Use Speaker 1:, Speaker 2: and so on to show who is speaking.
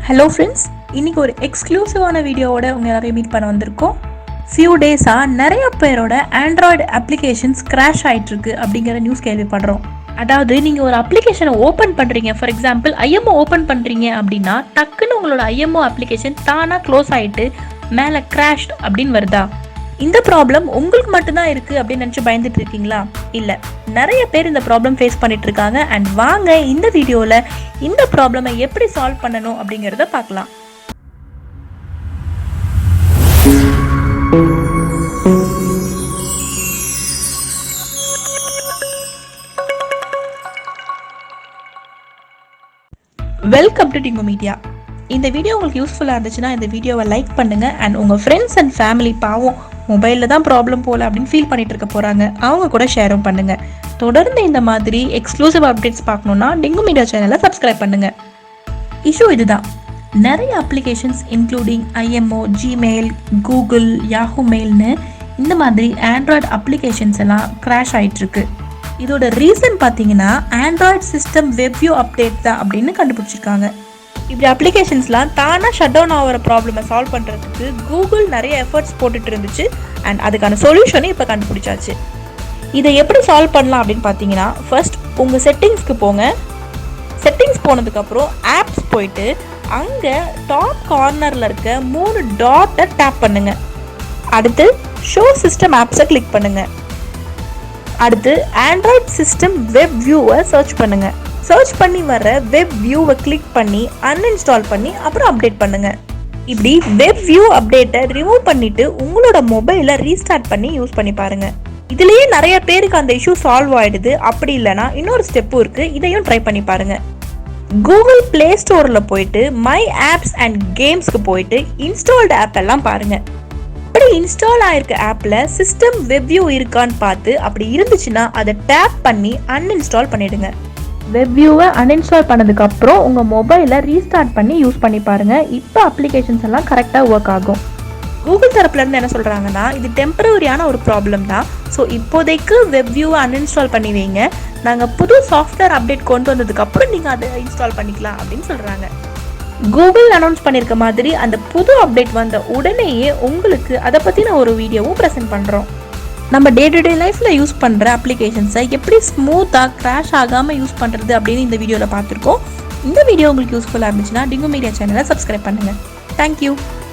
Speaker 1: Hello friends, இன்றைக்கி ஒரு எக்ஸ்க்ளூசிவான வீடியோவோட உங்கள் எல்லாரையும் மீட் பண்ண வந்திருக்கோம். ஃபியூ டேஸாக நிறைய பேரோட ஆண்ட்ராய்டு அப்ளிகேஷன்ஸ் கிராஷ் ஆகிட்டுருக்கு அப்படிங்கிற நியூஸ் கேள்விப்படுறோம். அதாவது நீங்கள் ஒரு அப்ளிகேஷனை ஓப்பன் பண்ணுறீங்க, ஃபார் எக்ஸாம்பிள் ஐஎம்ஓ ஓப்பன் பண்ணுறீங்க அப்படின்னா டக்குன்னு உங்களோட ஐஎம்ஓ அப்ளிகேஷன் தானாக க்ளோஸ் ஆகிட்டு மேலே கிராஷ்ட் அப்படின்னு வருதா? இந்த ப்ராப்ளம் உங்களுக்கு மட்டும்தான் இருக்குது அப்படின்னு நினச்சி பயந்துட்டு இருக்கீங்களா? இல்லை, நிறைய பேர் இந்த ப்ராப்ளம் ஃபேஸ் பண்ணிட்டு இருக்காங்க. அண்ட் வாங்க இந்த வீடியோவில் இந்த ப்ராப்ளமை எப்படி சால்வ் பண்ணணும் அப்படிங்கிறத பார்க்கலாம். Welcome to dingo media. இந்த வீடியோ உங்களுக்கு யூஸ்ஃபுல்லாக இருந்துச்சுன்னா இந்த வீடியோவை லைக் பண்ணுங்கள். அண்ட் உங்கள் ஃப்ரெண்ட்ஸ் அண்ட் ஃபேமிலி பாவம் மொபைலில் தான் ப்ராப்ளம் போல் அப்படின்னு ஃபீல் பண்ணிட்டு இருக்க போகிறாங்க, அவங்க கூட ஷேரும் பண்ணுங்கள். தொடர்ந்து இந்த மாதிரி எக்ஸ்க்ளூசிவ் அப்டேட்ஸ் பார்க்கணுன்னா டிங்கோ மீடியா சேனலை சப்ஸ்கிரைப் பண்ணுங்கள். இஷ்யூ இதுதான், நிறைய applications including IMO, Gmail, Google, Yahoo மெயில்னு இந்த மாதிரி ஆண்ட்ராய்டு அப்ளிகேஷன்ஸ் எல்லாம் கிராஷ் ஆகிட்டுருக்கு. இதோட ரீசன் பார்த்தீங்கன்னா ஆண்ட்ராய்டு சிஸ்டம் வெப்வியூ அப்டேட் தான் அப்படின்னு கண்டுபிடிச்சிருக்காங்க. இப்படி அப்ளிகேஷன்ஸ்லாம் தானாக ஷட் டவுன் ஆகிற ப்ராப்ளமை சால்வ் பண்ணுறதுக்கு கூகுள் நிறைய எஃபர்ட்ஸ் போட்டுட்டு இருந்துச்சு. அண்ட் அதுக்கான சொல்யூஷனை இப்போ கண்டுபிடிச்சாச்சு. இதை எப்படி சால்வ் பண்ணலாம் அப்படின்னு பார்த்தீங்கன்னா, ஃபர்ஸ்ட் உங்கள் செட்டிங்ஸ்க்கு போங்க. செட்டிங்ஸ் போனதுக்கப்புறம் ஆப்ஸ் போயிட்டு அங்கே டாப் கார்னரில் இருக்க 3 டாட்டை டேப் பண்ணுங்கள். அடுத்து ஷோ சிஸ்டம் ஆப்ஸை கிளிக் பண்ணுங்கள். அடுத்து ஆண்ட்ராய்ட் சிஸ்டம் வெப் வியூவை சர்ச் பண்ணுங்கள். சர்ச் பண்ணி வர வெப் வியூவை கிளிக் பண்ணி அன்இன்ஸ்டால் பண்ணி அப்புறம் அப்டேட் பண்ணுங்கள். இப்படி வெப் வியூ அப்டேட்டை ரிமூவ் பண்ணிவிட்டு உங்களோட மொபைலை ரீஸ்டார்ட் பண்ணி யூஸ் பண்ணி பாருங்கள். இதுலேயே நிறைய பேருக்கு அந்த இஷ்யூ சால்வ் ஆகிடுது. அப்படி இல்லைனா இன்னொரு ஸ்டெப்பும் இருக்குது, இதையும் ட்ரை பண்ணி பாருங்கள். கூகுள் ப்ளே ஸ்டோரில் போயிட்டு மை ஆப்ஸ் அண்ட் கேம்ஸ்க்கு போயிட்டு இன்ஸ்டால்டு ஆப் எல்லாம் பாருங்கள். அப்படி இன்ஸ்டால் ஆகிருக்க ஆப்பில் சிஸ்டம் வெப்வியூ இருக்கான்னு பார்த்து அப்படி இருந்துச்சுன்னா அதை டேப் பண்ணி அன்இன்ஸ்டால் பண்ணிவிடுங்க. வெப்வியூவை அன்இன்ஸ்டால் பண்ணதுக்கப்புறம் உங்கள் மொபைலை ரீஸ்டார்ட் பண்ணி யூஸ் பண்ணி பாருங்கள். இப்போ அப்ளிகேஷன்ஸ் எல்லாம் கரெக்டாக ஒர்க் ஆகும். கூகுள் தரப்புலேருந்து என்ன சொல்கிறாங்கன்னா, இது டெம்பரரியான ஒரு ப்ராப்ளம் தான். ஸோ இப்போதைக்கு வெப்வியூவை அன்இன்ஸ்டால் பண்ணி வைங்க, நாங்கள் புது சாஃப்ட்வேர் அப்டேட் கொண்டு வந்ததுக்கப்புறம் நீங்கள் அதை இன்ஸ்டால் பண்ணிக்கலாம் அப்படின்னு சொல்கிறாங்க. கூகுள் அனௌன்ஸ் பண்ணியிருக்க மாதிரி அந்த புது அப்டேட் வந்த உடனேயே உங்களுக்கு அதை பற்றின ஒரு வீடியோவும் ப்ரெசென்ட் பண்ணுறோம். நம்ம டே டு டே லைஃப்பில் யூஸ் பண்ணுற அப்ளிகேஷன்ஸை எப்படி ஸ்மூத்தாக கிராஷ் ஆகாமல் யூஸ் பண்ணுறது அப்படின்னு இந்த வீடியோவில் பார்த்துருக்கோம். இந்த வீடியோ உங்களுக்கு யூஸ்ஃபுல்லாக இருந்துச்சுன்னா டிங்கோ மீடியா சேனலை சப்ஸ்கிரைப் பண்ணுங்கள். தேங்க்யூ.